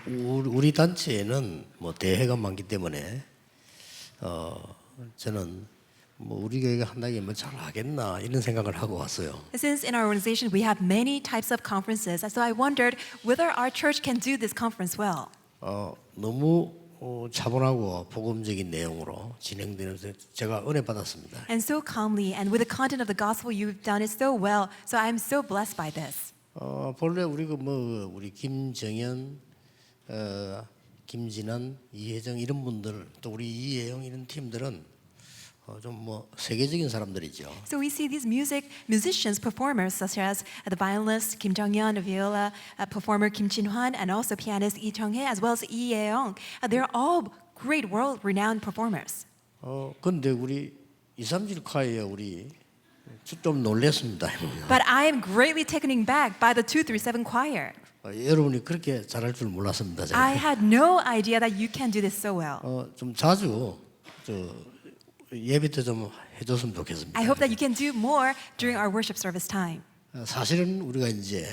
우리 단체에는 뭐 대회가 많기 때문에 저는 뭐 우리 교회가 한다기 뭐 잘하겠나 이런 생각을 하고 왔어요. Since in our organization we have many types of conferences, so I wondered whether our church can do this conference well. 너무 차분하고 복음적인 내용으로 진행되면서 제가 은혜 받았습니다. And so calmly and with the content of the gospel you've done it so well, so I'm so blessed by this. 본래 우리 우리 김정현, 김진환, 이혜정 이런 분들 또 우리 이혜영 이런 팀들은 좀 뭐 세계적인 사람들이죠. So we see these musicians, performers such as the violinist Kim Jong-yeon, viola performer Kim Jin-hwan, and also pianist Lee Chung-hee, as well as Lee Ye-young. They're all great world-renowned performers. 근데 우리 237 콰이에 우리 좀 놀랐습니다. But I am greatly taken aback by the 237 choir. 여러분이 그렇게 잘할 줄 몰랐습니다. 제가. I had no idea that you can do this so well. 좀 자주 예배 때 좀 해줬으면 좋겠습니다. I hope that you can do more during our worship service time. 사실은 우리가 이제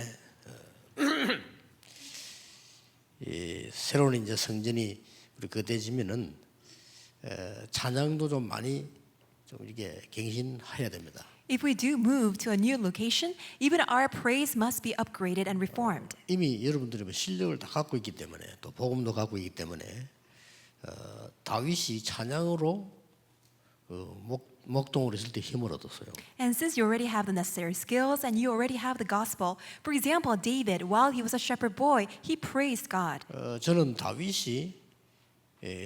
새로운 이제 성전이 우리 그때지면은 찬양도 좀 많이 좀 이렇게 갱신해야 됩니다. If we do move to a new location, even our praise must be upgraded and reformed. 이미 여러분들이 실력을 다 갖고 있기 때문에 또 복음도 갖고 있기 때문에 다윗이 찬양으로 목동으로 있을 때 힘을 얻었어요. And since you already have the necessary skills and you already have the gospel, for example, David, while he was a shepherd boy, he praised God. 저는 다윗이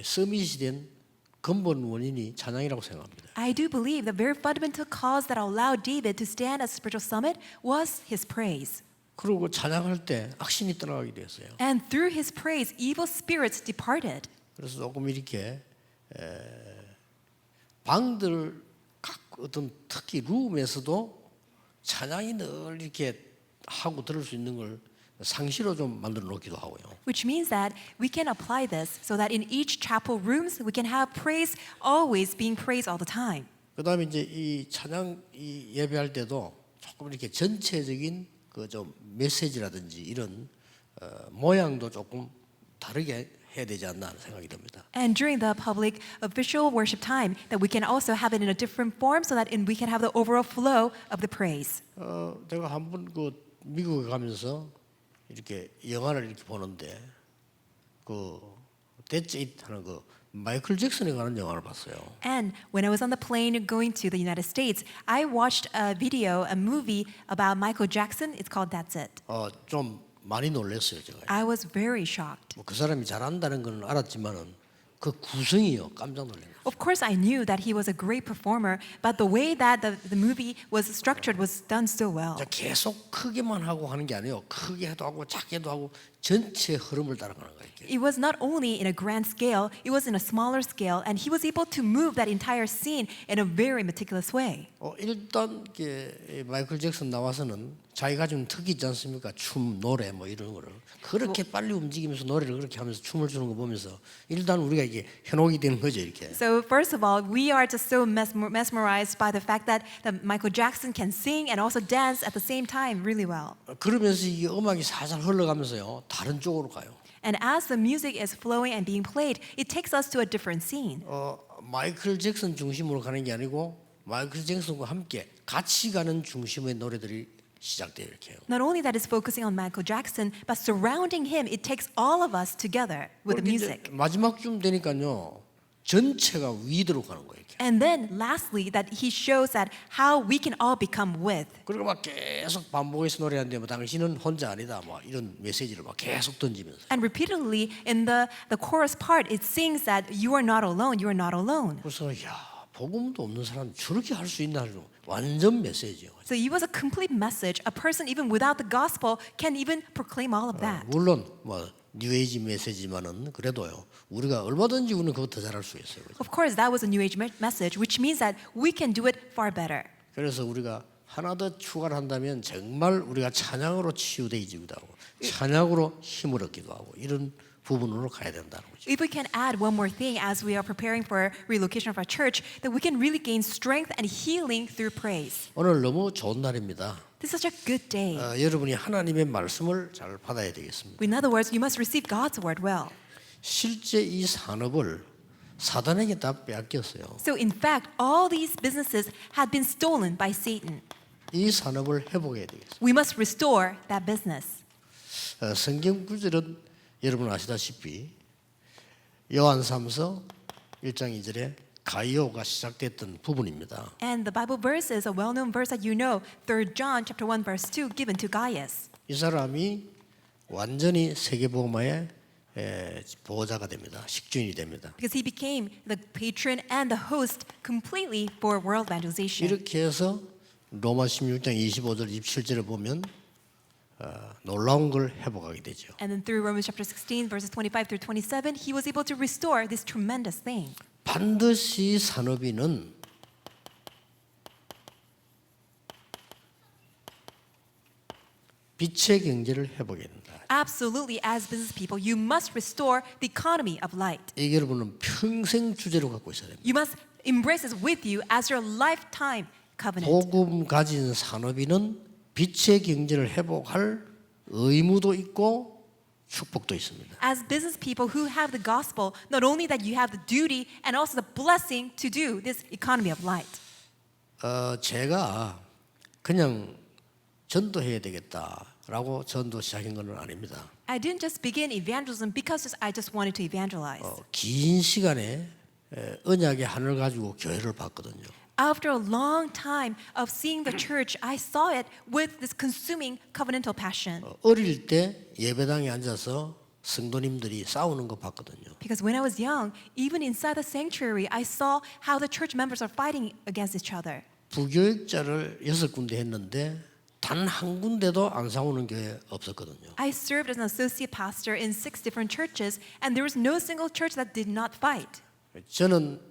서밋이 된 근본 원인이 찬양이라고 생각합니다. I do believe the very fundamental cause that allowed David to stand as spiritual summit was his praise. 그리고 찬양할 때 악신이 떠나가게 되었어요. And through his praise, evil spirits departed. 그래서 조금 이렇게 방들 각 어떤 특히 룸에서도 찬양이 늘 이렇게 하고 들을 수 있는 걸 상시로 좀 만들어 놓기도 하고요. Which means that we can apply this so that in each chapel rooms we can have praise always being praised all the time. 그다음에 이제 이 찬양 이 예배할 때도 조금 이렇게 전체적인 그 좀 메시지라든지 이런 모양도 조금 다르게 해야 되지 않나 하는 생각이 듭니다. And during the public official worship time, that we can also have it in a different form so that we can have the overall flow of the praise. 제가 한번 그 미국에 가면서 이렇게 영화를 이렇게 보는데 그 That's It 하는 그 마이클 잭슨에 관한 영화를 봤어요. And when I was on the plane going to the United States, I watched a movie about Michael Jackson. It's called That's It. 좀 많이 놀랐어요, 제가. I was very shocked. 그 사람이 잘한다는 건 알았지만은 그 구성이요 깜짝 놀랐어요. Of course, I knew that he was a great performer, but the way that the movie was structured was done so well. 계속 크게만 하고 하는 게 아니에요. 크게 해도 하고 작게도 하고 전체 흐름을 따라가는 거예요. It was not only in a grand scale, it was in a smaller scale, and he was able to move that entire scene in a very meticulous way. 일단 마이클 잭슨 나와서는 자기가 가진 특이 있지 않습니까? 춤, 노래 뭐 이런 거를 그렇게 빨리 움직이면서 노래를 그렇게 하면서 춤을 추는 거 보면서 일단 우리가 이게 현혹이 되는 거죠, 이렇게. So first of all, we are just so mesmerized by the fact that Michael Jackson can sing and also dance at the same time really well. 그러면서 이 음악이 살살 흘러가면서요 다른 쪽으로 가요. And as the music is flowing and being played, it takes us to a different scene. 마이클 잭슨 중심으로 가는 게 아니고 마이클 잭슨과 함께 같이 가는 중심의 노래들이 시작돼요, 이렇게요. Not only that it's focusing on Michael Jackson, but surrounding him, it takes all of us together with the music. 마지막쯤 되니까요 전체가 위드로 가는 거예요. 이렇게. And then lastly, that he shows that how we can all become with. 그리고 막 계속 반복해서 노래하는데 뭐 당신은 혼자 아니다, 뭐 이런 메시지를 막 계속 던지면서. And repeatedly in the chorus part, it sings that you are not alone, you are not alone. 그래서 복음도 없는 사람 저렇게 할 수 있나 하는 완전 메시지예요. So it was a complete message. A person even without the gospel can even proclaim all of that. 물론 뭐 뉴에이지 메시지만은 그래도요 우리가 얼마든지 우리는 그거 더 잘할 수 있어요. Of course, that was a new age message, which means that we can do it far better. 그래서 우리가 하나 더 추가를 한다면 정말 우리가 찬양으로 치유되기도 하고 찬양으로 힘을 얻기도 하고 이런 부분으로 가야 된다는 거죠. If we can add one more thing as we are preparing for relocation of our church, that we can really gain strength and healing through praise. 오늘 너무 좋은 날입니다. This is such a good day. 여러분이 하나님의 말씀을 잘 받아야 되겠습니다. In other words, you must receive God's word well. 실제 이 산업을 사단에게 다 빼앗겼어요. So in fact, all these businesses had been stolen by Satan. 이 산업을 회복해야 되겠습니다. We must restore that business. 성경 구절은 여러분 아시다시피 요한삼서 1장 2절에 가이오가 시작됐던 부분입니다. And the Bible verse is a well-known verse that you know, 3 John chapter 1 verse 2 given to Gaius. 이 사람이 완전히 세계복음화의 보호자가 됩니다. 식주인이 됩니다. Because he became the patron and the host completely for world evangelization. 이렇게 해서 로마 16장 25절 27절을 보면 놀라운 걸 회복하게 되죠. And then through Romans chapter 16 verses 25 through 27, he was able to restore this tremendous thing. 반드시 산업인은 빛의 경제를 회복해야 된다. Absolutely, as business people, you must restore the economy of light. 이게 여러분은 평생 주제로 갖고 있어야 됩니다. You must embrace this with you as your lifetime covenant. 복음 가진 산업인은 빛의 경제를 회복할 의무도 있고 축복도 있습니다. As business people who have the gospel, not only that you have the duty and also the blessing to do this economy of light. 제가 그냥 전도해야 되겠다라고 전도 시작한 건 아닙니다. I didn't just begin evangelism because I just wanted to evangelize. 긴 시간에 언약의 하늘 가지고 교회를 봤거든요. After a long time of seeing the church, I saw it with this consuming covenantal passion. 어릴 때 예배당에 앉아서 성도님들이 싸우는 거 봤거든요. Because when I was young, even inside the sanctuary, I saw how the church members are fighting against each other. 부교육자를 6군데 했는데 단 한 군데도 안 싸우는 교회 없었거든요. I served as an associate pastor in 6 different churches, and there was no single church that did not fight. 저는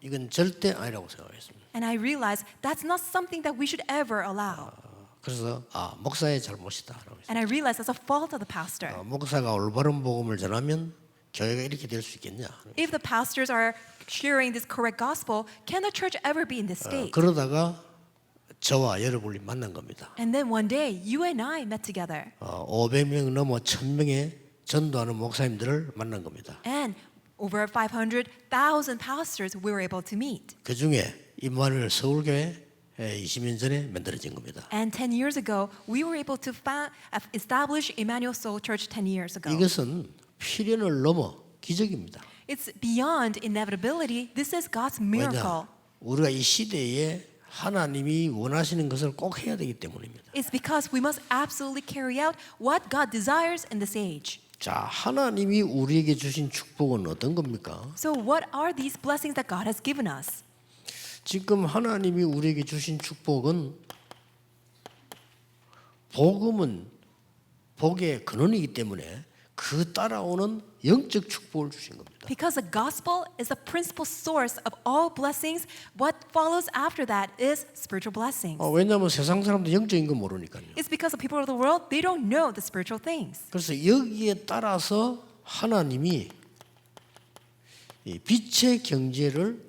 이건 절대 아니라고 생각했습니다. And I realized that's not something that we should ever allow. 그래서 목사의 잘못이다. And I realized that's a fault of the pastor. 목사가 올바른 복음을 전하면 교회가 이렇게 될 수 있겠냐. If the pastors are sharing this correct gospel, can the church ever be in this state? 그러다가 저와 여러분이 만난 겁니다. And then one day, you and I met together. 500명 넘어 1000명의 전도하는 목사님들을 만난 겁니다. And over 500,000 pastors we were able to meet. 그 중에 임마누엘 서울교회 20년 전에 만들어진 겁니다. And 10 years ago, we were able to establish Emmanuel Soul Church 10 years ago. 이것은 필연을 넘어 기적입니다. It's beyond inevitability. This is God's miracle. 왜냐? 우리가 이 시대에 하나님이 원하시는 것을 꼭 해야 되기 때문입니다. It's because we must absolutely carry out what God desires in this age. 자, 하나님이 우리에게 주신 축복은 어떤 겁니까? So what are these blessings that God has given us? 지금 하나님이 우리에게 주신 축복은 복음은 복의 근원이기 때문에 그 따라오는 영적 축복을 주신 겁니다. Because the gospel is the principal source of all blessings, what follows after that is spiritual blessings. 왜냐하면 세상 사람들 영적인 거 모르니까요. It's because the people of the world, they don't know the spiritual things. 그래서 여기에 따라서 하나님이 이 빛의 경제를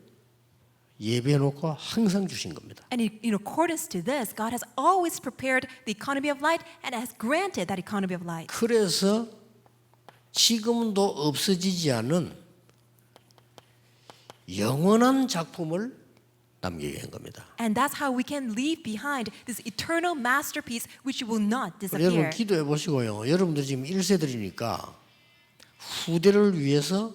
예배해놓고 항상 주신 겁니다. And in accordance to this, God has always prepared the economy of light and has granted that economy of light. 그래서 지금도 없어지지 않은 영원한 작품을 남기게 한 겁니다. And that's how we can leave behind this eternal masterpiece which will not 여러분 disappear. 기도해 보시고요. 여러분들 지금 1세들이니까 후대를 위해서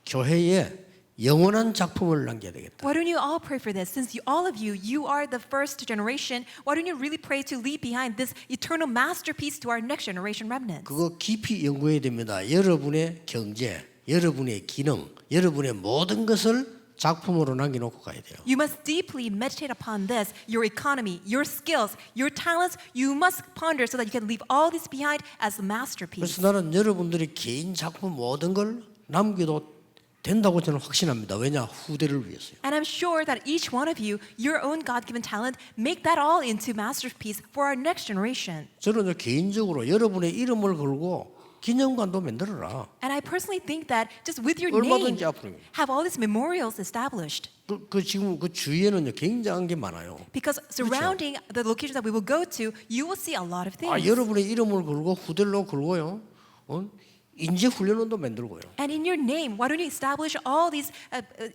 교회에 영원한 작품을 남겨야 되겠다. Why don't you all pray for this? Since all of you, you are the first generation, why don't you really pray to leave behind this eternal masterpiece to our next generation remnants? 그거 깊이 연구해야 됩니다. 여러분의 경제, 여러분의 기능, 여러분의 모든 것을 작품으로 남겨놓고 가야 돼요. You must deeply meditate upon this, your economy, your skills, your talents. You must ponder so that you can leave all this behind as a masterpiece. 그래서 나는 여러분들의 개인 작품 모든 걸 남겨도 된다고 저는 확신합니다. 왜냐? 후대를 위해서요. And I'm sure that each one of you, your own God-given talent, make that all into masterpiece for our next generation. 저는 개인적으로 여러분의 이름을 걸고 기념관도 만들어라. And I personally think that just with your 얼마든지 name, 앞으로. have all these memorials established. 그 지금 그 주위에는요 굉장한 게 많아요. Because surrounding the locations that we will go to, you will see a lot of things. 아 여러분의 이름을 걸고 후대로 걸고요. 인재 훈련원도 만들고요. And in your name, why don't you establish all these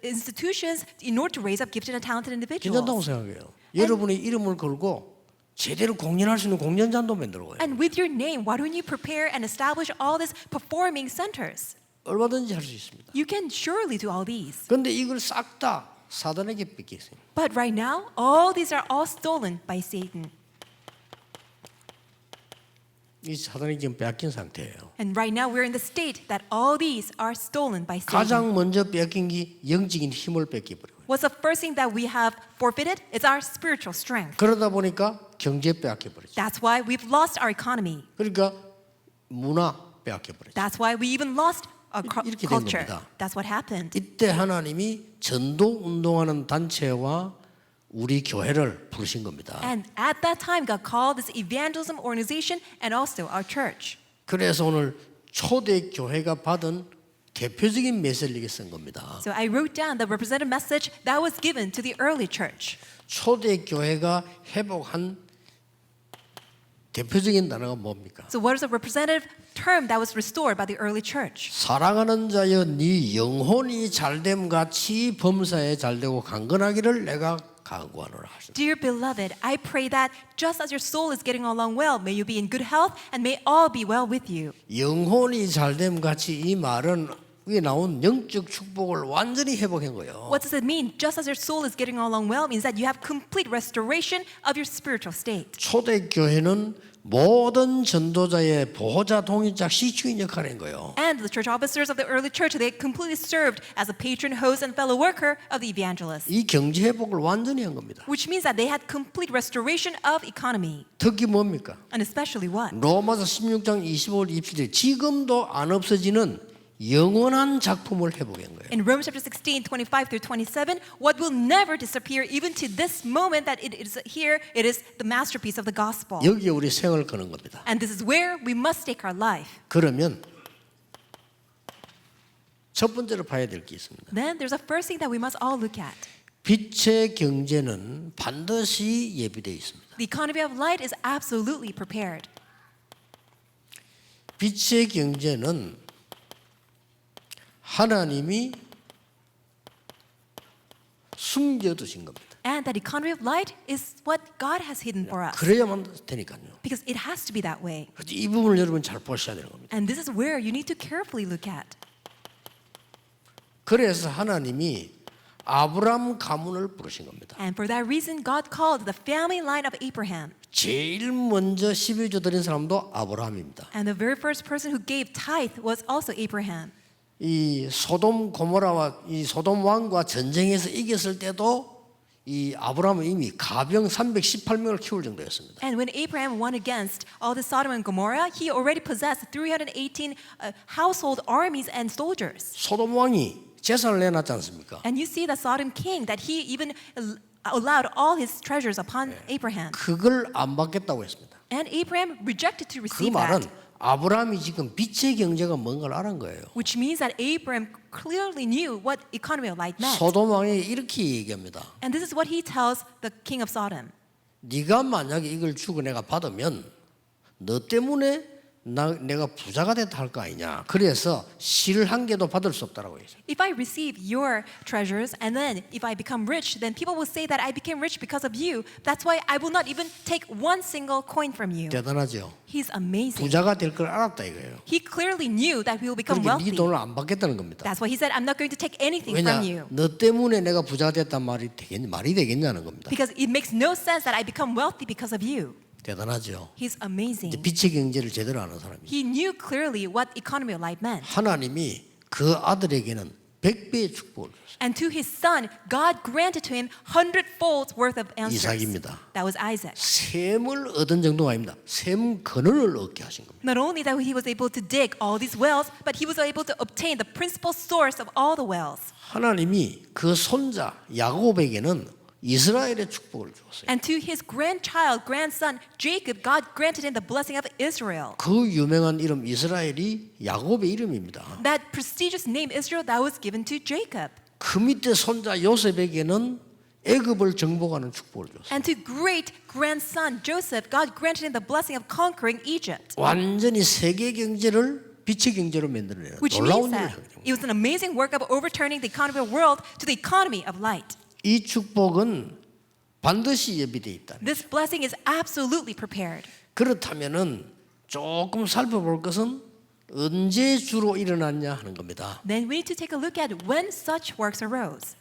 institutions in order to raise up gifted and talented 괜찮다고 individuals? 생각해요. 여러분의 이름을 걸고 제대로 공연할 수 있는 공연장도 만들고요. And with your name, why don't you prepare and establish all these performing centers? 얼마든지 할 수 있습니다. You can surely do all these. 그런데 이걸 싹 다 사단에게 뺏겼어요. But right now, all these are all stolen by Satan. 이 사단이 지금 빼앗긴 상태예요. And right now, we're in the state that all these are stolen by Satan. 가장 먼저 빼앗긴 게 영적인 힘을 뺏겨버려요. What's the first thing that we have forfeited? It's our spiritual strength. 그러다 보니까 경제 빼앗겨버리죠. That's why we've lost our economy. 그러니까 문화 빼앗겨버리죠. That's why we even lost our 이렇게 된 culture. 겁니다. That's what happened. 이때 하나님이 전도 운동하는 단체와 우리 교회를 부르신 겁니다. And at that time, God called this evangelism organization and also our church. 그래서 오늘 초대 교회가 받은 대표적인 메시지를 쓴 겁니다. So I wrote down the representative message that was given to the early church. 초대 교회가 회복한 대표적인 단어가 뭡니까? So what is the representative term that was restored by the early church? 사랑하는 자여 네 영혼이 잘됨 같이 범사에 잘되고 강건하기를 내가 간구하노라 하셨습니다. Dear beloved, I pray that just as your soul is getting along well, may you be in good health and may all be well with you. 영혼이 잘됨 같이 이 말은 위에 나온 영적 축복을 완전히 회복한 거예요. What does it mean? Just as your soul is getting along well means that you have complete restoration of your spiritual state. 초대 교회는 모든 전도자의 보호자 동역자 시주인 역할을 한 거예요. And the church officers of the early church, they completely served as a patron, host, and fellow worker of the evangelists. 이 경제 회복을 완전히 한 겁니다. Which means that they had complete restoration of economy. 특히 뭡니까? And especially what? 로마서 16장 25절 27절 지금도 안 없어지는 영원한 작품을 회복한 거예요. In Romans chapter 16, 25 through 27, what will never disappear even to this moment that it is here, it is the masterpiece of the gospel. 여기에 우리 생을 거는 겁니다. And this is where we must stake our life. 그러면 첫 번째로 봐야 될 게 있습니다. Then there's a first thing that we must all look at. 빛의 경제는 반드시 예비되어 있습니다. The economy of light is absolutely prepared. 빛의 경제는 하나님이 숨겨두신 겁니다. And that economy of light is what God has hidden for us. 그래야만 되니까요. Because it has to be that way. 그래서 이 부분을 여러분 잘 보셔야 되는 겁니다. And this is where you need to carefully look at. 그래서 하나님이 아브람 가문을 부르신 겁니다. And for that reason, God called the family line of Abraham. 제일 먼저 11조 드린 사람도 아브라함입니다. And the very first person who gave tithe was also Abraham. 이 소돔 고모라와 이 소돔 왕과 전쟁에서 이겼을 때도 이 아브라함은 이미 가병 318명을 키울 정도였습니다. And when Abraham won against all the Sodom and Gomorrah, he already possessed 318 household armies and soldiers. 소돔 왕이 재산을 내놨지 않습니까? And you see the Sodom king that he even allowed all his treasures upon Abraham. 그걸 안 받겠다고 했습니다. And Abraham rejected to 그 receive 말은 that. 아브라함이 지금 빛의 경제가 뭔가를 알은 거예요. Which means that Abraham clearly knew what economy of light meant. 소돔 왕이 이렇게 얘기합니다. And this is what he tells the king of Sodom. 네가 만약에 이걸 주고 내가 받으면 너 때문에 내가 부자가 됐다 할 거 아니냐. 그래서 실 한 개도 받을 수 없다라고 했어요. If I receive your treasures and then if I become rich, then people will say that I became rich because of you. That's why I will not even take one single coin from you. 대단하죠. He's amazing. 부자가 될 걸 알았다 이거예요. He clearly knew that we will become 그러니까 네 wealthy. 돈을 안 받겠다는 겁니다. That's why he said, I'm not going to take anything 왜냐? from you. 너 때문에 내가 부자가 됐단 말이 되겠냐는 겁니다. Because it makes no sense that I become wealthy because of you. 대단하죠. He's amazing. 이제 빛의 경제를 제대로 아는 사람이. He knew clearly what economy of light meant. 하나님이 그 아들에게는 100배의 축복을 줬어요. And to his son, God granted to him 100-fold worth of answers. 이삭입니다. That was Isaac. 샘을 얻은 정도가 아닙니다. 샘 근원을 얻게 하신 겁니다. Not only that he was able to dig all these wells, but he was able to obtain the principal source of all the wells. 하나님이 그 손자 야곱에게는 이스라엘의 축복을 주었어요. And to his grandson, Jacob, God granted him the blessing of Israel. 그 유명한 이름 이스라엘이 야곱의 이름입니다. That prestigious name Israel that was given to Jacob. 그 밑에 손자 요셉에게는 애굽을 정복하는 축복을 줬어요. And to great grandson Joseph, God granted him the blessing of conquering Egypt. 완전히 세계 경제를 빛의 경제로 만들어내는 Which means 놀라운 일을 that 하게 됩니다. it was an amazing work of overturning the economy of the world to the economy of light. 이 축복은 반드시 예비되어 있다. This blessing is absolutely prepared. 그렇다면은 조금 살펴볼 것은 언제 주로 일어났냐 하는 겁니다. Then we need to take a look at when such works arose.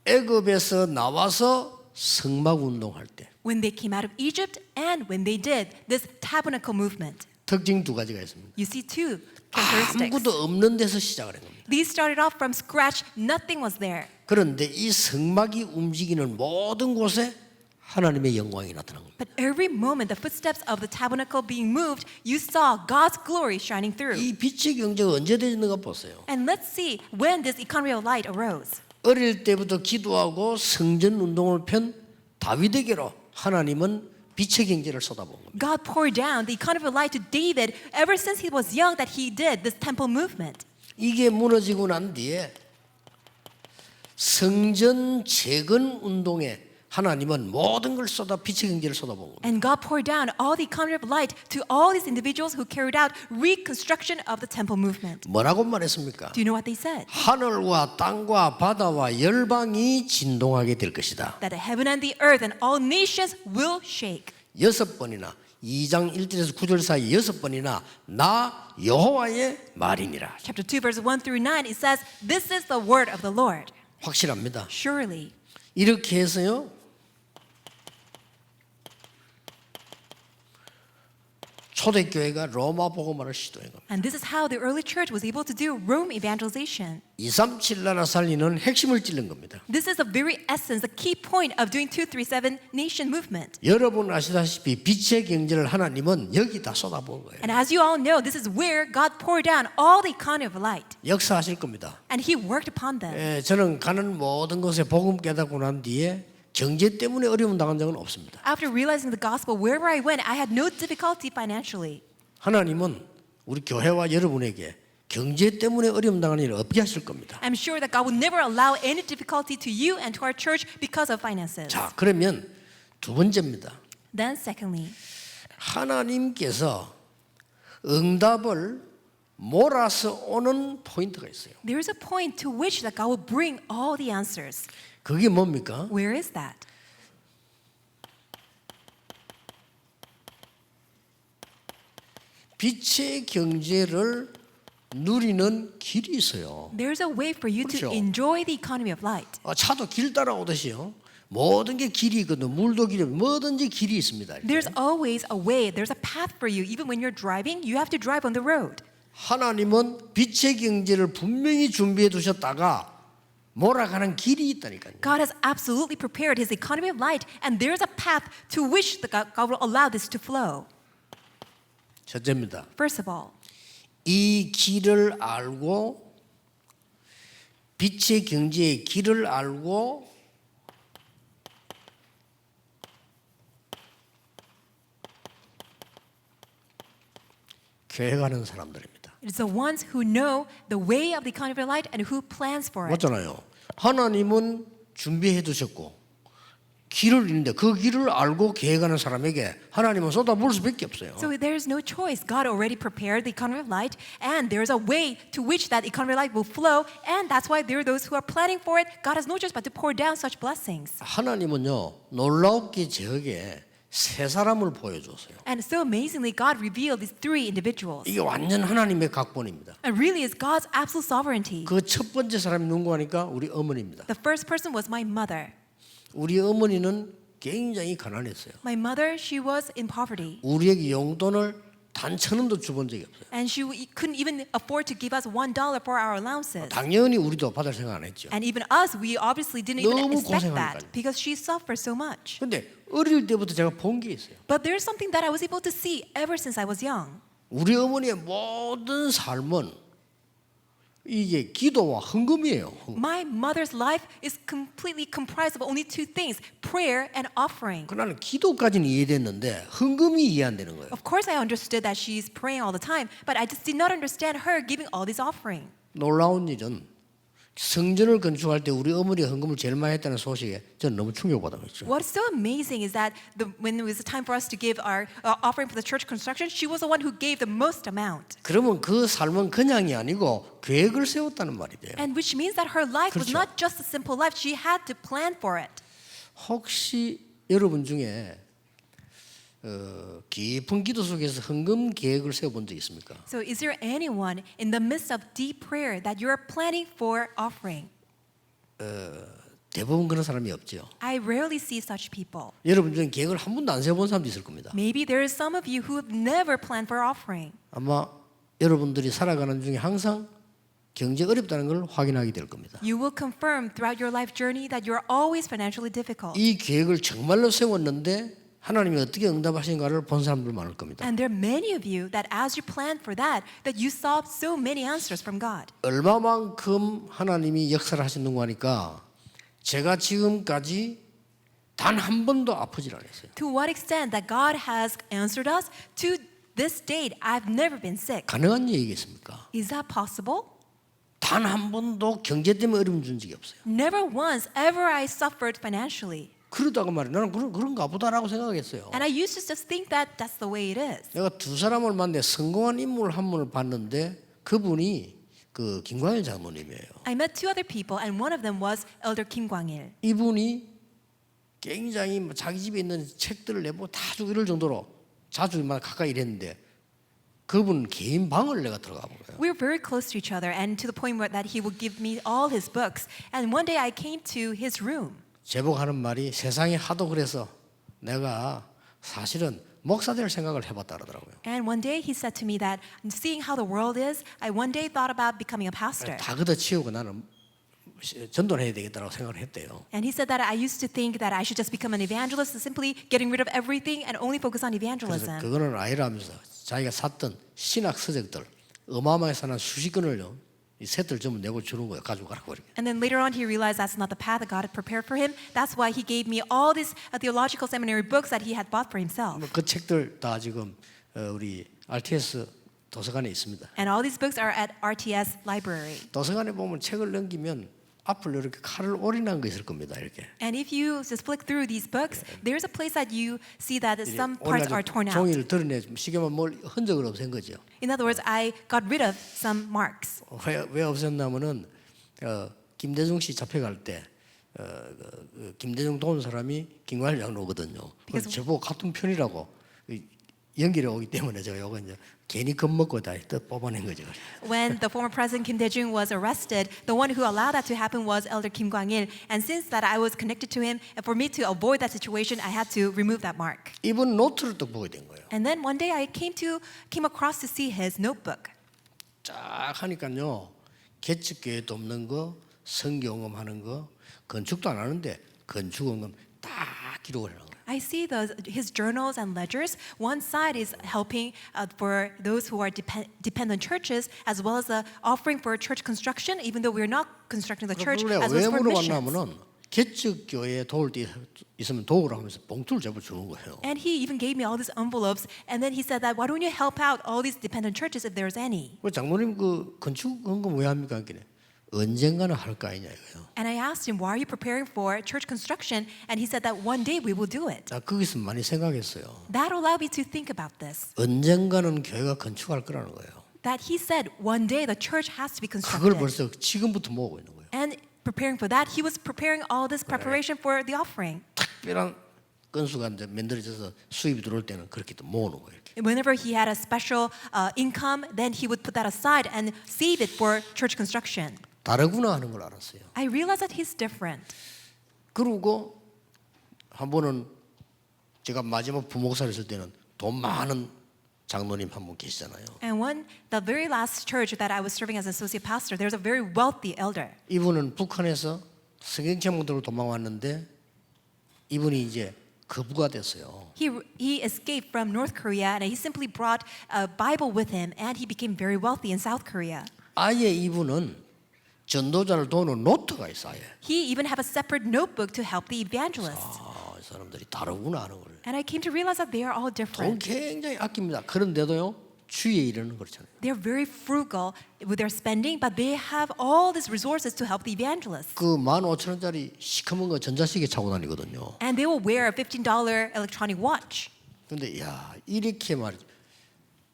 애굽에서 나와서 성막 운동할 때 When they came out of Egypt and when they did this tabernacle movement. 특징 두 가지가 있습니다. You see two characteristics. 아무것도 없는 데서 시작을 한 겁니다. These started off from scratch. Nothing was there. 그런데 이 성막이 움직이는 모든 곳에 하나님의 영광이 나타난 겁니다. But every moment, the footsteps of the tabernacle being moved, you saw God's glory shining through. 이 빛의 경제가 언제 되는가 보세요. And let's see when this economy of light arose. 어릴 때부터 기도하고 성전 운동을 편 다윗에게로 하나님은 빛의 경제를 쏟아부은 겁니다. God poured down the economy of light to David ever since he was young that he did this temple movement. 이게 무너지고 난 뒤에 성전 재건 운동에 하나님은 모든 걸 쏟아 빛의 경제를 쏟아부은 겁니다. And God poured down all the economy of light to all these individuals who carried out reconstruction of the temple movement. 뭐라고 말했습니까? Do you know what they said? 하늘과 땅과 바다와 열방이 진동하게 될 것이다. That the heaven and the earth and all nations will shake. 6번이나 2장 1절에서 9절 사이 6번이나 나 여호와의 말이니라. Chapter 2, verse 1 through 9, it says, "This is the word of the Lord." 확실합니다. Surely. 이렇게 해서요. 초대교회가 로마 복음화를 시도한 겁니다. And this is how the early church was able to do Rome evangelization. 237 나라 살리는 핵심을 찔른 겁니다. This is the very essence, the key point of doing 237 nation movement. 여러분 아시다시피 빛의 경제를 하나님은 여기다 쏟아부은 거예요. And as you all know, this is where God poured down all the economy of light. 역사하실 겁니다. And he worked upon them. 저는 가는 모든 것에 복음 깨닫고 난 뒤에 경제 때문에 어려움 당한 적은 없습니다. After realizing the gospel, wherever I went, I had no difficulty financially. 하나님은 우리 교회와 여러분에게 경제 때문에 어려움 당하는 일을 없게 하실 겁니다. I'm sure that God will never allow any difficulty to you and to our church because of finances. 자, 그러면 두 번째입니다. Then secondly, 하나님께서 응답을 몰아서 오는 포인트가 있어요. there is a point to which that God will bring all the answers. 그게 뭡니까? Where is that? 빛의 경제를 누리는 길이 있어요. There's a way for you 그렇죠. to enjoy the economy of light. 차도 길 따라오듯이요. 모든 게 길이 있거든. 물도 길이 뭐든지 길이 있습니다. 이렇게. There's always a way. There's a path for you. Even when you're driving, you have to drive on the road. 하나님은 빛의 경제를 분명히 준비해 두셨다가 몰아가는 길이 있다니까요. God has absolutely prepared His economy of light, and there's a path to which God will allow this to flow. 첫째입니다. First of all, 이 길을 알고 빛의 경제의 길을 알고 계획하는 사람들입니다. it's the ones who know the way of the economy of light and who plans for it. 맞잖아요. 하나님은 준비해 두셨고 길을 잃는데 그 길을 알고 계획하는 사람에게 하나님은 쏟아부을 수밖에 없어요. So there's no choice. God already prepared the economy of light, and there's a way to which that economy of light will flow, and that's why there are those who are planning for it. God has no choice but to pour down such blessings. 하나님은요 놀랍게 저에게 세 사람을 보여줬어요. And so amazingly, God revealed these three individuals. 이게 완전 하나님의 각본입니다. And really is God's absolute sovereignty. 그 첫 번째 사람이 누구 하니까 우리 어머니입니다. The first person was my mother. 우리 어머니는 굉장히 가난했어요. My mother, she was in poverty. 우리에게 용돈을 단 1,000원도 줘본 적이 없어요. And she couldn't even afford to give us $1 for our allowances. 당연히 우리도 받을 생각 안 했죠. And even us, we obviously didn't even 너무 expect 고생하니까요. that because she suffered so much. 근데 어릴 때부터 제가 본 게 있어요. But there's something that I was able to see ever since I was young. 우리 어머니의 모든 삶은 이게 기도와 헌금이에요. My mother's life is completely comprised of only two things, prayer and offering. 나는 기도까지는 이해됐는데 헌금이 이해 안 되는 거예요. Of course, I understood that she's praying all the time, but I just did not understand her giving all this offering. 놀라운 일은 성전을 건축할 때 우리 어머니가 헌금을 제일 많이 했다는 소식에 저는 너무 충격받았죠. What is so amazing is that when it was time for us to give our offering for the church construction, she was the one who gave the most amount. 그러면 그 삶은 그냥이 아니고 계획을 세웠다는 말이 돼요. And which means that her life was 그렇죠. not just a simple life, she had to plan for it. 혹시 여러분 중에 깊은 기도 속에서 헌금 계획을 세워본 적 있습니까? So is there anyone in the midst of deep prayer that you're planning for offering? 대부분 그런 사람이 없죠. I rarely see such people. 여러분 중에 계획을 한 번도 안 세워본 사람도 있을 겁니다. Maybe there is some of you who have never planned for offering. 아마 여러분들이 살아가는 중에 항상 경제 어렵다는 걸 확인하게 될 겁니다. You will confirm throughout your life journey that you're always financially difficult. 이 계획을 정말로 세웠는데 하나님이 어떻게 응답하신가를 본 사람들 많을 겁니다. And there are many of you that as you planned for that you saw so many answers from God. 얼마만큼 하나님이 역사를 하시는가 하니까 제가 지금까지 단 한 번도 아프질 않았어요. To what extent that God has answered us, to this date I've never been sick. 가능한 얘기겠습니까? Is that possible? 단 한 번도 경제 때문에 어려움 준 적이 없어요. Never once ever I suffered financially. 그러다가 말이야 나는 그런가 보다라고 생각했어요. And I used to just think that that's the way it is. 내가 두 사람을 만나 성공한 인물 한 분을 봤는데 그분이 그 김광일 장로님이에요. I met two other people and one of them was Elder Kim Kwang-il. 이분이 굉장히 자기 집에 있는 책들을 내고 다 주고 이럴 정도로 자주 가까이 일했는데 그분 개인 방을 내가 들어가 본 거예요. We were very close to each other and to the point where that he would give me all his books. And one day I came to his room. 제복하는 말이 세상이 하도 그래서 내가 사실은 목사 될 생각을 해봤다 그러더라고요. And one day he said to me that seeing how the world is, I one day thought about becoming a pastor. 다 걷어치우고 나는 전도를 해야 되겠다고 생각을 했대요. And he said that I used to think that I should just become an evangelist and simply getting rid of everything and only focus on 그래서 evangelism. 그거는 아니라면서 자기가 샀던 신학 서적들 어마어마하게 사는 수십 권을요 이 셋들 전부 내고 주는 거예요. 가져가라고 그러게. And then later on he realized that's not the path that God had prepared for him. That's why he gave me all these theological seminary books that he had bought for himself. 그 책들 다 지금 우리 RTS 도서관에 있습니다. And all these books are at RTS library. 도서관에 보면 책을 넘기면 앞을 이렇게 칼을 올인한 거 있을 겁니다. 이렇게. And if you just flick through these books, there's a place that you see that some parts are torn out. 종이를 드러내 시계만 뭘 흔적을 없앤 거죠. In other words, I got rid of some marks. 왜 없앴냐면은 김대중 씨 잡혀갈 때 김대중 도운 사람이 김관일 장로거든요. 그래서 저보고 같은 편이라고 연결해 오기 때문에 제가 요거 이제 괜히 겁먹고 다 뽑아낸 거죠. When the former president Kim Dae-jung was arrested, the one who allowed that to happen was Elder Kim Kwang-il. And since that I was connected to him, and for me to avoid that situation, I had to remove that mark. 이분 노트를 또 보게 된 거예요. And then one day I came across to see his notebook. 쫙 하니까요. 개척교회도 없는 거, 성경음하는 거, 건축도 안 하는데 건축음금 딱 기록을 해놓은 거예요. I see his journals and ledgers. One side is helping for those who are dependent churches, as well as the offering for church construction, even though we're not constructing the church, 그걸 as well 왜 as for missions. 물어봤냐면은 개척교회에 도울 때 있으면 도우라 하면서 봉투를 제보 주는 거예요. And he even gave me all these envelopes, and then he said that why don't you help out all these dependent churches if there's any? 그 장로님 그 건축헌금 왜 합니까? 그게 언젠가는 할 거 아니냐 이거요. And I asked him, why are you preparing for church construction? And he said that one day we will do it. 나 거기서 많이 생각했어요. That allowed me to think about this. 언젠가는 교회가 건축할 거라는 거예요. That he said one day the church has to be 그걸 constructed. 벌써 지금부터 모으고 있는 거예요. And preparing for that, he was preparing all this preparation for the offering. 특별한 건수가 이제 만들어져서 수입이 들어올 때는 그렇게 또 모으는 거예요. 이렇게. Whenever he had a special income, then he would put that aside and save it for church construction. 다르구나 하는 걸 알았어요. I realized that he's different. 그리고 한 번은 제가 마지막 부목사를 했을 때는 돈 많은 장로님 한 분 계시잖아요. And the very last church that I was serving as associate pastor, there's a very wealthy elder. 이분은 북한에서 성경체험으로 도망왔는데 이분이 이제 거부가 됐어요. He escaped from North Korea and he simply brought a Bible with him and he became very wealthy in South Korea. 아예 이분은 전도자를 도우는 노트가 있어 아예. He even have a separate notebook to help the evangelist. 이 사람들이 다르구나 하는 걸. And I came to realize that they are all 돈 different. 굉장히 아낍니다. 그런데도요 주위에 이르는 그렇잖아요. They're very frugal with their spending, but they have all these resources to help the evangelists. 그 15,000원짜리 시커먼 거 전자시계 차고 다니거든요. And they will wear a $15 electronic watch. 근데 야 이렇게 말이죠.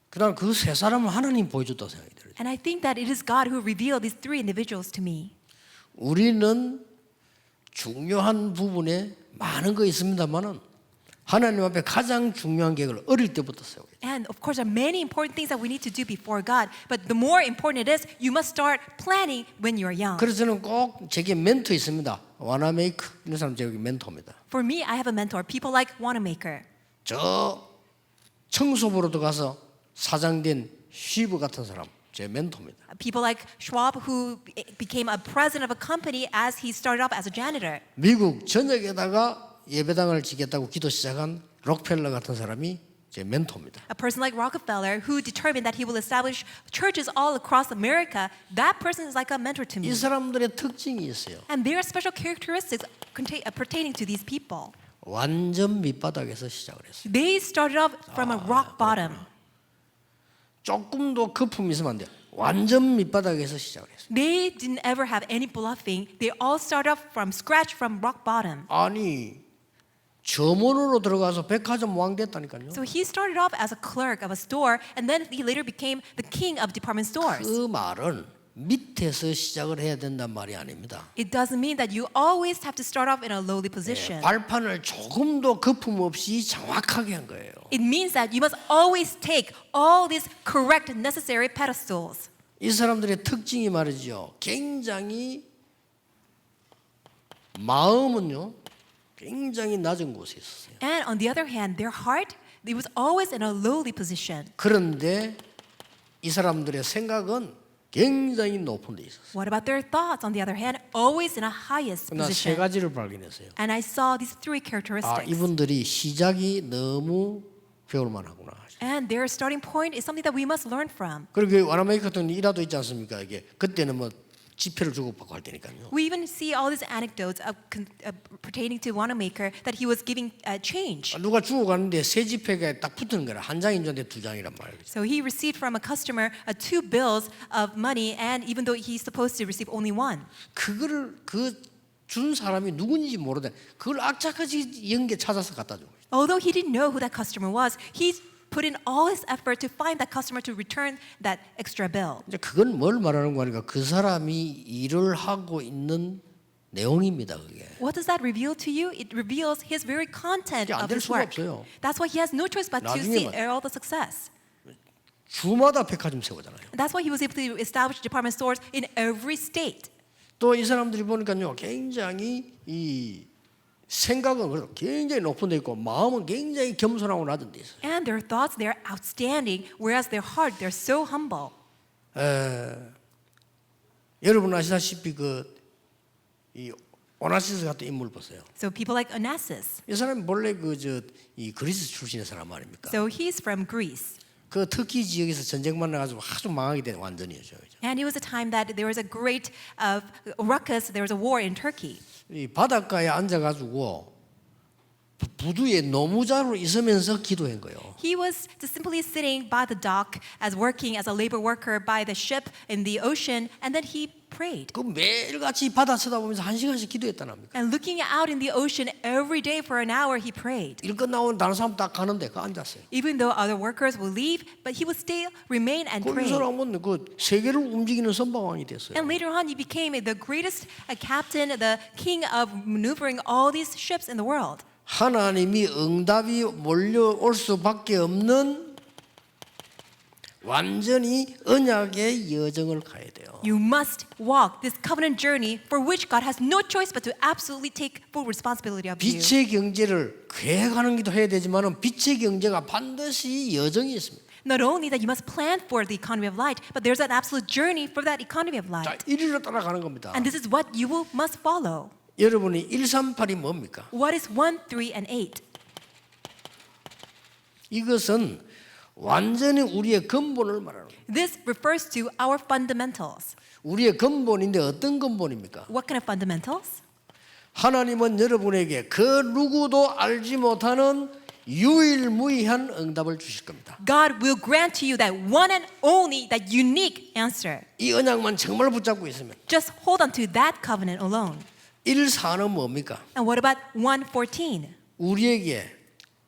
그다음 그 세 사람을 하나님 보여줬다고 생각이 들어요. And I think that it is God who revealed these three individuals to me. 우리는 중요한 부분에 많은 거 있습니다만은 하나님 앞에 가장 중요한 계획을 어릴 때부터 세워야 돼요. And of course, there are many important things that we need to do before God. But the more important it is, you must start planning when you're young. 그래서 저는 꼭 제게 멘토 있습니다. 와나메이크 이런 사람 제가 멘토입니다. For me, I have a mentor. People like Wanamaker. 저 청소부로 들어가서 사장된 쉬브 같은 사람 제 멘토입니다. People like Schwab, who became a president of a company as he started off as a janitor. 미국 전역에다가 예배당을 지겠다고 기도 시작한 록펠러 같은 사람이 제 멘토입니다. A person like Rockefeller, who determined that he will establish churches all across America, that person is like a mentor to me. 이 사람들의 특징이 있어요. And there are special characteristics pertaining to these people. 완전 밑바닥에서 시작을 했어요. They started off from a rock bottom. 조금도 거품이 있으면 안 돼요. 완전 밑바닥에서 시작을 했어요. They didn't ever have any bluffing. They all started off from scratch, from rock bottom. 아니 점원으로 들어가서 백화점 왕 됐다니까요. So he started off as a clerk of a store, and then he later became the king of department stores. 그 말은 밑에서 시작을 해야 된단 말이 아닙니다. It doesn't mean that you always have to start off in a lowly position. 발판을 조금도 거품 없이 정확하게 한 거예요. It means that you must always take all these correct, necessary pedestals. 이 사람들의 특징이 말이죠. 굉장히 마음은요. 굉장히 낮은 곳에 있었어요. And on the other hand, their heart, it was always in a lowly position. 그런데 이 사람들의 생각은 굉장히 높은 데 있었어요. What about their thoughts? On the other hand, always in a highest 나 세 position. 가지를 발견했어요. And I saw these three 아, characteristics. 이분들이 시작이 너무 배울 만하구나. And their starting point is something that we must learn from. 그리고 와나메이크 같은 일화도 있지 않습니까? 이게 그때는 뭐 지폐를 주고받고 할 때니까요. We even see all these anecdotes pertaining to Wanamaker that he was giving change. 누가 주고 가는데 새 지폐가 딱 붙는 거라. 한 장인 줄 알았는데 두 장이란 말이죠. So he received from a customer two bills of money, and even though he's supposed to receive only one. 그거를 그 준 사람이 누군지 모르대. 그걸 악착같이 연계 찾아서 갖다 준 거예요. Although he didn't know who that customer was, he put in all his effort to find that customer to return that extra bill. 이제 그건 뭘 말하는 거니까 그 사람이 일을 하고 있는 내용입니다. 그게. What does that reveal to you? It reveals his very content 안 of 될 his 수가 work. 없어요. That's why he has no choice but to see 나중에만. all the success. 주마다 백화점 세우잖아요. And that's why he was able to establish department stores in every state. 또 이 사람들이 보니까요, 굉장히 이 생각은 그래도 굉장히 높은 데 있고 마음은 굉장히 겸손하고 낮은 데 있어요. And their thoughts, they're outstanding, whereas their heart, they're so humble. 여러분 아시다시피 이 오나시스 같은 인물 보세요. So people like Onassis. 이 사람이 본래 이 그리스 출신의 사람 아닙니까? So he's from Greece. 그 터키 지역에서 전쟁만 나가지고 아주 망하게 된 완전이죠. And it was a time that there was a great ruckus, there was a war in Turkey. 이 바닷가에 앉아가지고 부두에 노무자로 있으면서 기도한 거예요. He was just simply sitting by the dock as working as a labor worker by the ship in the ocean, and then he prayed. 그 매일같이 바다 쳐다보면서 1시간씩 기도했다는 겁니까? And looking out in the ocean every day for an hour, he prayed. 일 끝나고 다른 사람 딱 가는데 그 앉았어요. Even though other workers will leave, but he would still remain and 그 pray. 사람은 그 세계를 움직이는 선방왕이 됐어요. And later on, he became the greatest captain, the king of maneuvering all these ships in the world. 하나님이 응답이 몰려올 수밖에 없는 완전히 언약의 여정을 가야 돼요. You must walk this covenant journey for which God has no choice but to absolutely take full responsibility of you. 빛의 경제를 계획하는 것도 해야 되지만은 빛의 경제가 반드시 여정이 있습니다. Not only that you must plan for the economy of light, but there's an absolute journey for that economy of 자, light. 이리로 따라가는 겁니다. And this is what you must follow. 여러분이 138이 뭡니까? What is 1, 3, and 8? 이것은 완전히 우리의 근본을 말하는 거예요. This refers to our fundamentals. 우리의 근본인데 어떤 근본입니까? What kind of fundamentals? 하나님은 여러분에게 그 누구도 알지 못하는 유일무이한 응답을 주실 겁니다. God will grant to you that one and only, that unique answer. 이 언약만 정말 붙잡고 있으면 Just hold on to that covenant alone. 1:4는 뭡니까? And what about 1:14? 우리에게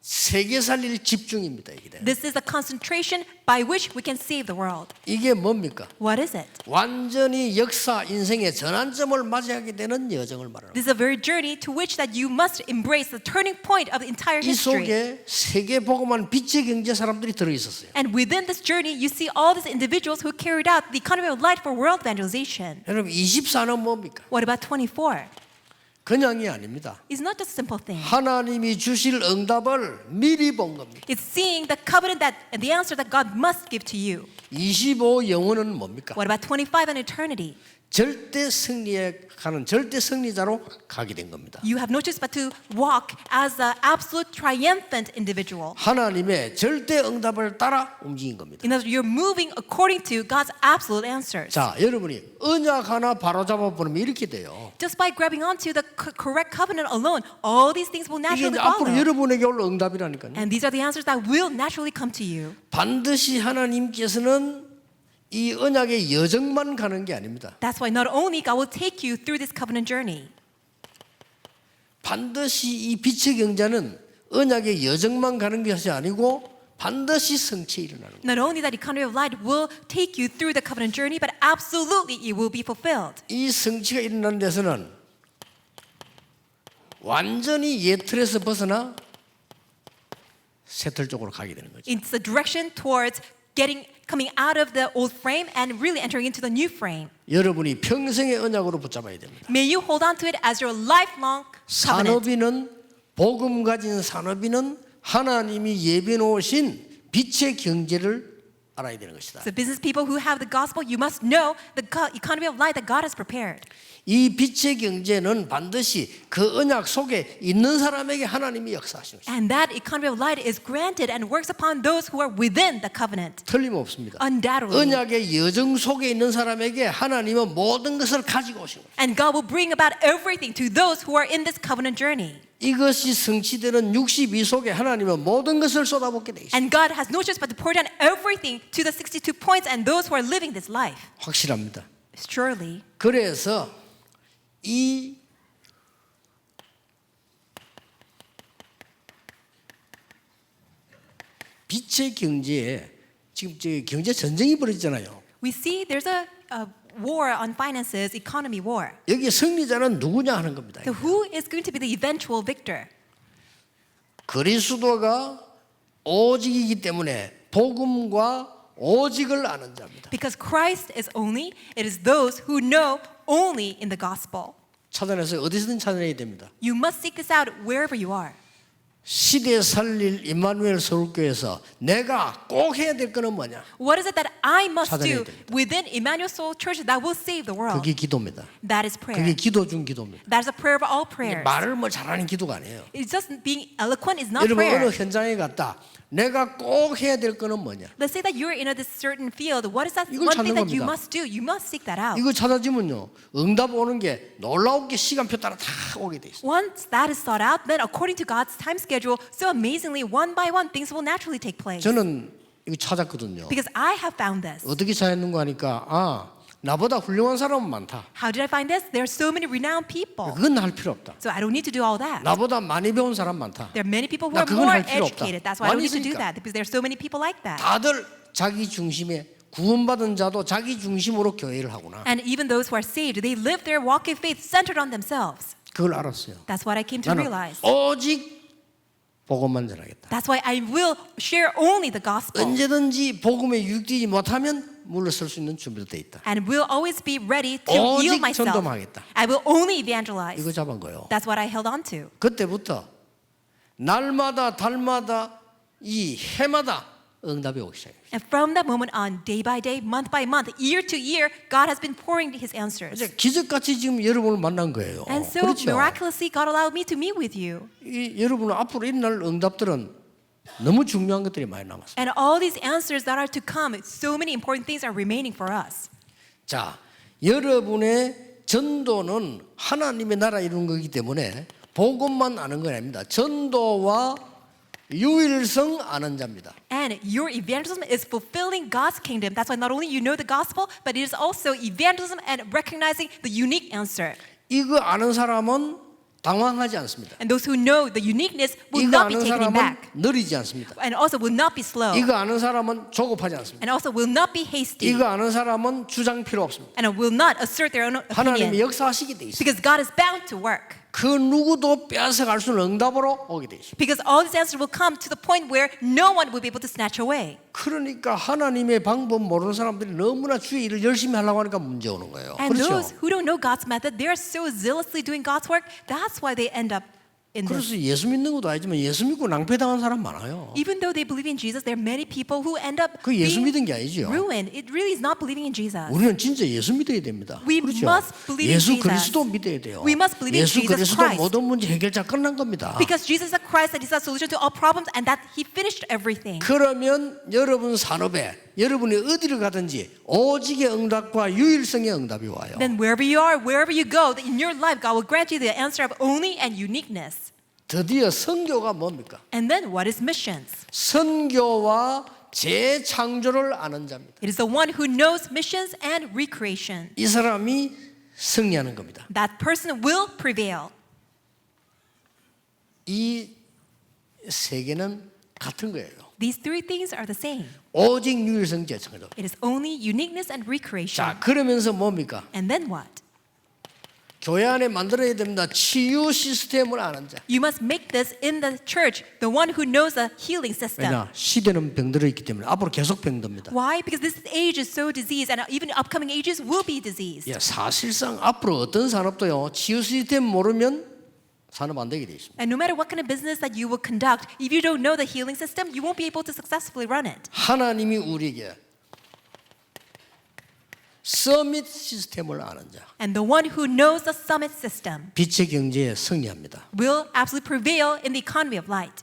세계 살릴 집중입니다. 이게. This is the concentration by which we can save the world. 이게 뭡니까? What is it? 완전히 역사 인생의 전환점을 맞이하게 되는 여정을 말하는 거예요. This is a very journey to which that you must embrace the turning point of the entire 이 history. 속에 세계 복음한 빛의 경제 사람들이 들어 있었어요. And within this journey, you see all these individuals who carried out the economy of light for world evangelization. 여러분 24는 뭡니까? What about 24? 그냥이 아닙니다. It's not just a simple thing. 하나님이 주실 응답을 미리 본 겁니다. It's seeing the covenant that and the answer that God must give to you. 25 영혼은 뭡니까? What about 25 and eternity? 절대 승리에 가는 절대 승리자로 가게 된 겁니다. You have no choice but to walk as the absolute triumphant individual. 하나님의 절대 응답을 따라 움직인 겁니다. In other words, you're moving according to God's absolute answers. 자, 여러분이 언약 하나 바로잡아 보면 이렇게 돼요. Just by grabbing onto the correct covenant alone, all these things will 이게 naturally 이제 앞으로 follow. 여러분에게 올 응답이라니까요. And these are the answers that will naturally come to you. 반드시 하나님께서는 이 언약의 여정만 가는 게 아닙니다. That's why not only God will take you through this covenant journey, 반드시 이 빛의 경자는 언약의 여정만 가는 것이 아니고 반드시 성취에 일어나는 거예요. not only that economy of light will take you through the covenant journey, but absolutely it will be fulfilled. 이 성취가 일어나는 데서는 완전히 옛 틀에서 벗어나 새 틀 쪽으로 가게 되는 거죠. It's the direction towards coming out of the old frame and really entering into the new frame. 여러분이 평생의 언약으로 붙잡아야 됩니다. May you hold on to it as your lifelong covenant. 산업인은 복음 가진 산업인은 하나님이 예비해 놓으신 빛의 경제를 알아야 되는 것이다. So business people who have the gospel, you must know the economy of light that God has prepared. 이 빛의 경제는 반드시 그 언약 속에 있는 사람에게 하나님이 역사하시는 것입니다. And that economy of light is granted and works upon those who are within the covenant. 틀림없습니다. Undoubtedly. 언약의 여정 속에 있는 사람에게 하나님은 모든 것을 가지고 오신 거예요. And God will bring about everything to those who are in this covenant journey. 이것이 성취되는 62 속에 하나님은 모든 것을 쏟아붓게 돼 있습니다. And God has no choice but to pour down everything to the 62 points and those who are living this life. 확실합니다. Surely. 그래서 이 빛의 경제에 지금 경제 전쟁이 벌어지잖아요. We see there's a war on finances, economy war. 여기 승리자는 누구냐 하는 겁니다. So who is going to be the eventual victor? 그리스도가 오직이기 때문에 복음과 오직을 아는 자입니다. Because Christ is only, it is those who know only in the gospel. 찾아내서 어디서든 찾아내야 됩니다. You must seek this out wherever you are. 시대 살릴 임마누엘 서울교회에서 내가 꼭 해야 될 거는 뭐냐? What is it that I must 찾아내야 do 됩니다. within Emmanuel Soul Church that will save the world? 그게 기도입니다. That is prayer. 그게 기도 중 기도입니다. That is a prayer of all prayers. 말을 뭐 잘하는 기도가 아니에요. It's just being eloquent is not 여러분 prayer. 어느 현장에 갔다 내가 꼭 해야 될 거는 뭐냐? Let's say that you're in a this certain field. What is that 이걸 one thing 찾는 that you 겁니다. must do? You must seek that out. 이거 찾아지면요 응답 오는 게 놀라운 게 시간표 따라 다 오게 돼 있어요. Once that is sought out, then according to God's time schedule, so amazingly, one by one, things will naturally take place. 저는 이거 찾았거든요. Because I have found this. 어떻게 찾았는가 하니까 나보다 훌륭한 사람은 많다. How did I find this? There are so many renowned people. 그건 할 필요 없다. So I don't need to do all that. 나보다 많이 배운 사람 많다. There are many people who 나 are 그건 more 할 필요 없다. educated. That's why I don't 많이 need to do 있으니까. that. Because there are so many people like that. 다들 자기 중심에 구원받은 자도 자기 중심으로 교회를 하구나. And even those who are saved, they live their walk of faith centered on themselves. 그걸 알았어요. That's what I came to 나는 realize. 오직 복음만 전하겠다. That's why I will share only the gospel. 언제든지 복음에 유익되지 못하면 물러설 수 있는 준비도 돼 있다. And will always be ready to 오직 yield myself. 전도하겠다. I will only evangelize. 이거 잡은 거예요. That's what I held on to. 그때부터 날마다 달마다 이 해마다 응답이 오기 시작해요. And from that moment on, day by day, month by month, year to year, God has been pouring His answers. 이제 기적같이 지금 여러분을 만난 거예요. And so 그렇죠? miraculously, God allowed me to meet with you. 이 여러분 앞으로 일어날 응답들은 너무 중요한 것들이 많이 남았어요. And all these answers that are to come, so many important things are remaining for us. 자, 여러분의 전도는 하나님의 나라 이루는 거기 때문에 복음만 아는 건 아닙니다. 전도와 유일성 아는 자입니다. And your evangelism is fulfilling God's kingdom. That's why not only you know the gospel, but it is also evangelism and recognizing the unique answer. 이거 아는 사람은 당황하지 않습니다. And those who know the uniqueness will 이거 not be 아는 taken 사람은 aback. 느리지 않습니다. And also will not be slow. 이거 아는 사람은 조급하지 않습니다. And also will not be hasty. 이거 아는 사람은 주장 필요 없습니다. And will not assert their own 하나님이 opinion. 역사하시게 돼 있습니다. Because God is bound to work. 그 누구도 빼앗아갈 수 없는 응답으로 오게 돼 있습니다. Because all these answers will come to the point where no one will be able to snatch away. 그러니까 하나님의 방법 모르는 사람들이 너무나 주의 일을 열심히 하려고 하니까 문제 오는 거예요. And 그렇죠? those who don't know God's method, they are so zealously doing God's work. That's why they end up in this. 그래서 예수 믿는 것도 아니지만 예수 믿고 낭패당한 사람 많아요. Even though they believe in Jesus, there are many people who end up 그 예수 믿은 being 게 아니죠. ruined. It really is not believing in Jesus. 우리는 진짜 예수 믿어야 됩니다. We 그렇죠? must believe in 예수 Jesus. 그리스도 믿어야 돼요. We must believe in 예수 Jesus 그리스도 Christ. 모든 문제 해결자 끝난 겁니다. Because Jesus is Christ and He's a solution to all problems and that He finished everything. 그러면 여러분 산업에 여러분이 어디를 가든지 오직의 응답과 유일성의 응답이 와요. Then wherever you are, wherever you go, in your life, God will grant you the answer of only and uniqueness. 드디어 선교가 뭡니까? And then what is missions? 선교와 재창조를 아는 자입니다. It is the one who knows missions and recreation. 이 사람이 승리하는 겁니다. That person will prevail. 이 세 개는 같은 거예요. These three things are the same. 오직 유일성 재창조. It is only uniqueness and recreation. 자, 그러면서 뭡니까? And then what? 교회 안에 만들어야 됩니다. 치유 시스템을 아는 자. You must make this in the church, the one who knows the healing system. 왜냐? 시대는 병들어 있기 때문에 앞으로 계속 병듭니다. Why? Because this age is so diseased, and even upcoming ages will be diseased. 예, 사실상 앞으로 어떤 산업도요. 치유 시스템 모르면 산업 안 되게 돼 있습니다. And no matter what kind of business that you will conduct, if you don't know the healing system, you won't be able to successfully run it. 하나님이 우리에게 서밋 시스템을 아는 자. And the one who knows the summit system 빛의 경제에 승리합니다. will absolutely prevail in the economy of light.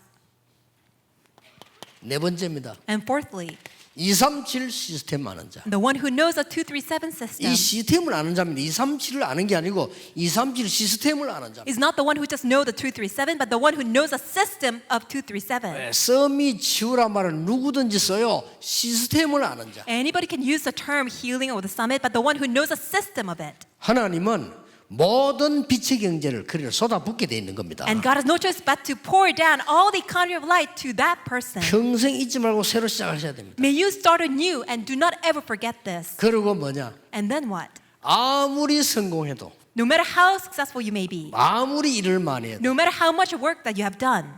네 번째입니다. And fourthly, 237 시스템 아는 자. the one who knows the 237 system 이 시스템을 아는 자입니다. 237을 아는 게 아니고 237 시스템을 아는 자입니다. is not the one who just knows the 237, but the one who knows the system of 237. 서밋 치유란 말은 누구든지 써요. 시스템을 아는 자. Anybody can use the term healing or the summit, but the one who knows the system of it. 하나님은 모든 빛의 경제를 그를 쏟아붓게 돼 있는 겁니다. And God has no choice but to pour down all the economy of light to that person. 평생 잊지 말고 새로 시작하셔야 됩니다. May you start anew and do not ever forget this. 그리고 뭐냐? And then what? 아무리 성공해도 No matter how successful you may be, 아무리 일을 많이 해도 no matter how much work that you have done,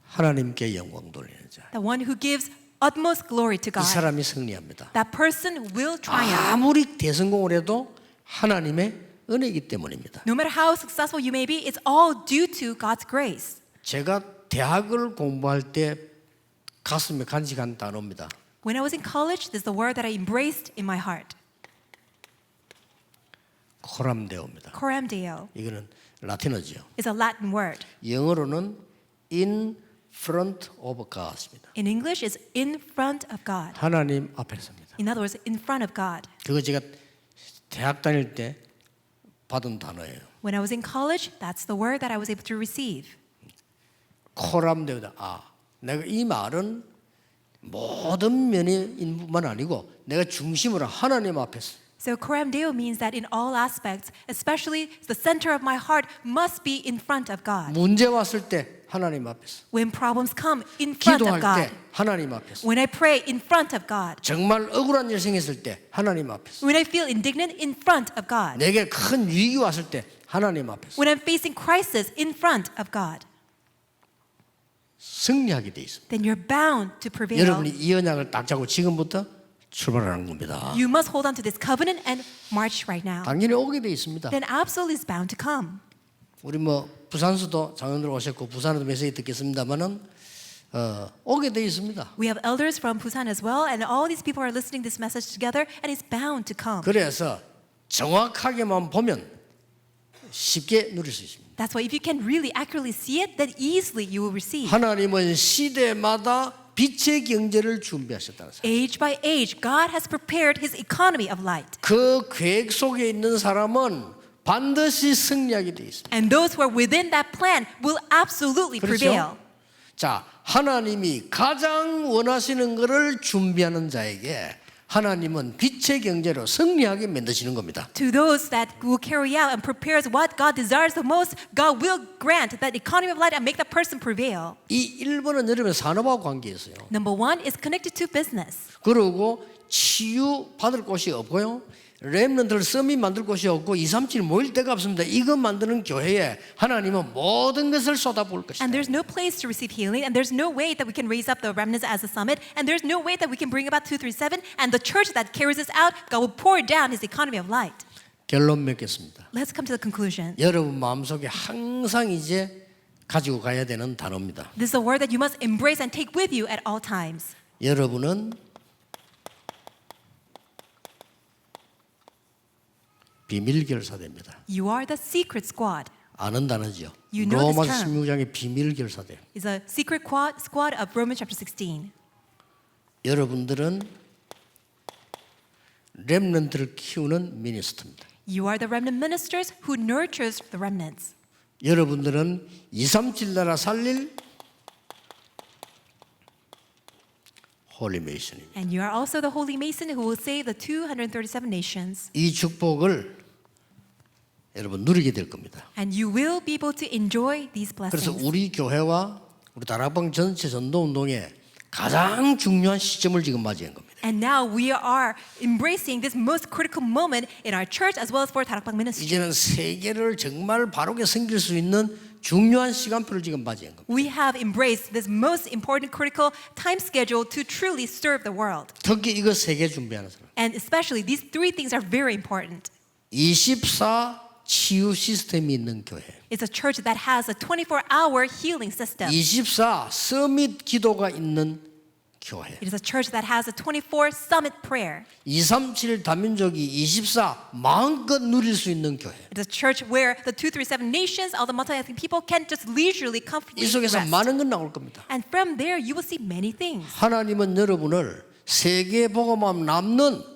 하나님께 영광 돌리는 자. the one who gives utmost glory to 이 God, 사람이 승리합니다. that person will triumph. 아무리 대성공을 해도 하나님의 은혜이기 때문입니다. No matter how successful you may be, it's all due to God's grace. 제가 대학을 공부할 때 가슴에 간직한 단어입니다. When I was in college, this is the word that I embraced in my heart. 코람데오입니다. Coram Deo 이거는 라틴어죠. is a Latin word. 영어로는 in front of God입니다. In English, it's in front of God. 하나님 앞에서입니다. In other words, in front of God. 그거 제가 대학 다닐 때 받은 단어예요. When I was in college, that's the word that I was able to receive. 코람데오다. 아, 내가 이 말은 모든 면인뿐만 아니고 내가 중심으로 하나님 앞에서 So coram deo means that in all aspects, especially the center of my heart must be in front of God. 문제 왔을 때 하나님 앞에서 When problems come, in front of 기도할 God. 때 하나님 앞에서 When I pray, in front of God. 정말 억울한 일 생겼을 때 하나님 앞에서 When I feel indignant, in front of God. 내게 큰 위기 왔을 때 하나님 앞에서 When I'm facing crisis, in front of God. 승리하게 돼 있습니다. Then you're bound to prevail. 여러분이 이 언약을 딱 잡고 지금부터 출발하는 겁니다. You must hold on to this covenant and march right now. 당연히 오게 돼 있습니다. Then absolutely is bound to come. 우리 뭐 부산수도 장로들 오셨고 부산에도 메시지 듣겠습니다만은 오게 돼 있습니다. We have elders from Busan as well, and all these people are listening this message together, and it's bound to come. 그래서 정확하게만 보면 쉽게 누릴 수 있습니다. That's why if you can really accurately see it, then easily you will receive. 하나님은 시대마다 빛의 경제를 준비하셨다는 사실. Age by age, God has prepared His economy of light. 그 계획 속에 있는 사람은 반드시 승리하게 되어 있습니다. And those who are within that plan will absolutely prevail. 그렇죠? 자, 하나님이 가장 원하시는 것을 준비하는 자에게 하나님은 빛의 경제로 승리하게 만드시는 겁니다. To those that will carry out and prepares what God desires the most, God will grant that economy of light and make that person prevail. 이 1번은 여러분의 산업하고 관계있어요. Number one is connected to business. 그리고 치유 받을 곳이 없고요. 렘넌트를 썸이 만들 곳이 없고 2, 3, 7 모일 데가 없습니다. 이거 만드는 교회에 하나님은 모든 것을 쏟아부을 것이다. And there's no place to receive healing, and there's no way that we can raise up the remnants as a summit, and there's no way that we can bring about 237, and the church that carries us out, God will pour down His economy of light. 결론 맺겠습니다. Let's come to the conclusion. 여러분 마음속에 항상 이제 가지고 가야 되는 단어입니다. This is a word that you must embrace and take with you at all times. 여러분은 비밀 결사대입니다. You are the secret squad. 아는 단어죠. You know this 로마서 term. 16장의 비밀 결사대. It's a secret squad of Romans chapter 16. 여러분들은 렘넌트를 키우는 미니스터입니다. You are the remnant ministers who nurtures the remnants. 여러분들은 237 나라 살릴 홀리메이션입니다. And you are also the holy mason who will save the 237 nations. 이 축복을 여러분 누리게 될 겁니다. And you will be able to enjoy these 그래서 blessings. 우리 교회와 우리 다락방 전체 전도운동에 가장 중요한 시점을 지금 맞이한 겁니다. And now we are embracing this most critical moment in our church as well as for Darakbang ministry. 이제는 세계를 정말 바르게 섬길 수 있는 중요한 시간표를 지금 맞이한 겁니다. We have embraced this most important critical time schedule to truly serve the world. 특히 이거 세계 준비하는 사람. And especially these three things are very important. 24 치유 시스템이 있는 교회. It's a church that has a 24-hour healing system. 24 서밋 기도가 있는 교회. It is a church that has a 24 summit prayer. 237 다민족이 24 마음껏 누릴 수 있는 교회. It is a church where the 237 nations, all the multi-ethnic people can just leisurely, 이 comfortably 속에서 rest. 많은 건 나올 겁니다. And from there you will see many things. 하나님은 여러분을 세계 복음만 남는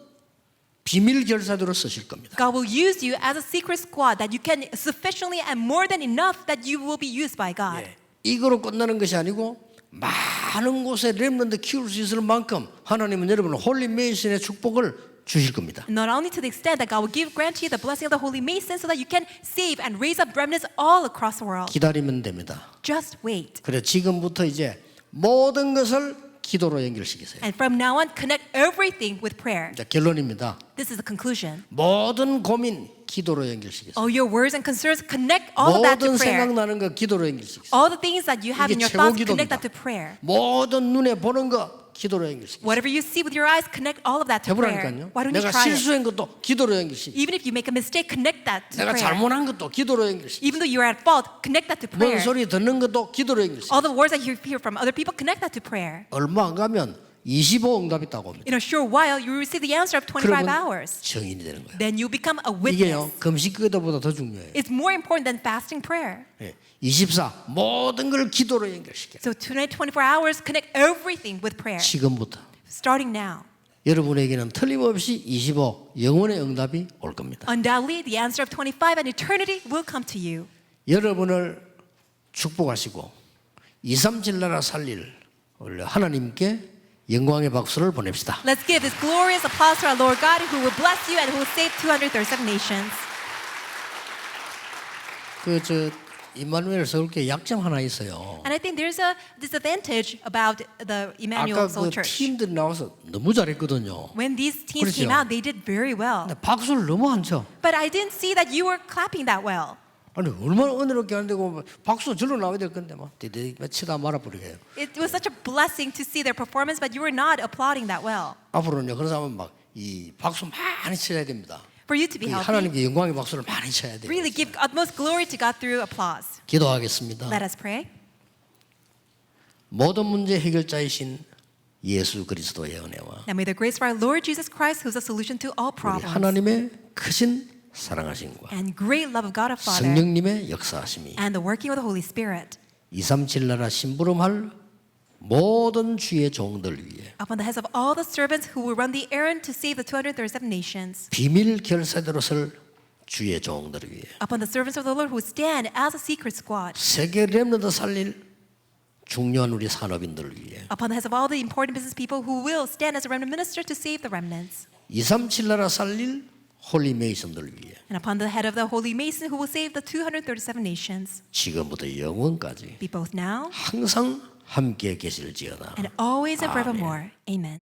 비밀 결사대로 쓰실 겁니다. God will use you as a secret squad that you can sufficiently and more than enough that you will be used by God. 예. 이거로 끝나는 것이 아니고 많은 곳에 렘넌트 키울 수 있을 만큼 하나님은 여러분을 홀리 메이슨의 축복을 주실 겁니다. Not only to the extent that God will grant you the blessing of the Holy Mason so that you can save and raise up remnants all across the world. 기다리면 됩니다. Just wait. 그래 지금부터 이제 모든 것을 기도로 연결시키세요. And from now on, connect everything with prayer. 자, 결론입니다. This is the conclusion. 모든 고민 기도로 연결시키세요. All your worries and concerns, connect all of that to 모든 prayer. 생각나는 거 기도로 연결시키세요. All the things that you have in 이게 your thoughts, 최고 connect 기도입니다. that to prayer. 모든 눈에 보는 거 기도로 연결시키세요. Whatever you see with your eyes, connect all of that to prayer. 해보라니까요. Why don't you 내가 try it? 실수한 것도 기도로 연결시키세요. Even if you make a mistake, connect that to 내가 prayer. 잘못한 것도 기도로 연결시키세요. Even though you're at fault, connect that to 뭔 prayer. 소리 듣는 것도 기도로 연결시키세요. All the words that you hear from other people, connect that to prayer. 얼마 안 가면 25 응답이 있다고 합니다. In a short while, you will receive the answer of 25 그러면 hours. 증인이 되는 거예요. Then you become a 이게요 witness. 금식 기도보다 더 중요해요. It's more important than fasting prayer. 예. 24 모든 걸 기도로 연결시켜요. So tonight, 24 hours, connect everything with prayer. 지금부터 Starting now. 여러분에게는 틀림없이 25 영혼의 응답이 올 겁니다. Undoubtedly, the answer of 25 and eternity will come to you. 여러분을 축복하시고 237 나라 살릴 하나님께 영광의 박수를 보냅시다. Let's give this glorious applause to our Lord God who will bless you and who will save 237 nations. 임마누엘 서울교회 약점 하나 있어요. And I think there's a disadvantage about the Emmanuel 아까 Soul 그 Church. 팀들이 나와서 너무 잘했거든요. When these teams 그렇죠. came out, they did very well. 근데 박수를 너무 안 쳐. But I didn't see that you were clapping that well. 아니 얼마나 은혜롭게 하는데 박수 절로 나와야 될 건데 막 디디 치다 말아버리게요. It was such a blessing to see their performance, but you were not applauding that well. 앞으로는요 그런 사람은 막 이 박수 많이 쳐야 됩니다. For you to be healthy, 하나님께 영광의 박수를 많이 쳐야 돼요. really give utmost glory to God through applause. 기도하겠습니다. Let us pray. 모든 문제 해결자이신 예수 그리스도의 은혜와 Now may the grace of our Lord Jesus Christ, who is a solution to all 우리 problems, 하나님의 크신 사랑하심과 and great love of God our Father 성령님의 역사하심이 and the working of the Holy Spirit 237 나라 심부름할 모든 주의 종들 위에 upon the heads of all the servants who will run the errand to save the 237 nations, 비밀 결사대로 설 주의 종들 위에 upon the servants of the Lord who stand as a secret squad, 세계 렘넌트 살릴 중요한 우리 산업인들을 위해 upon the heads of all the important business people who will stand as a remnant minister to save the remnants, 237 나라 살릴 홀리 메이슨들 위해 and upon the head of the holy mason who will save the 237 nations, 지금부터 영원까지 be both now 항상 함께 계실지어다. and always and forevermore. Amen.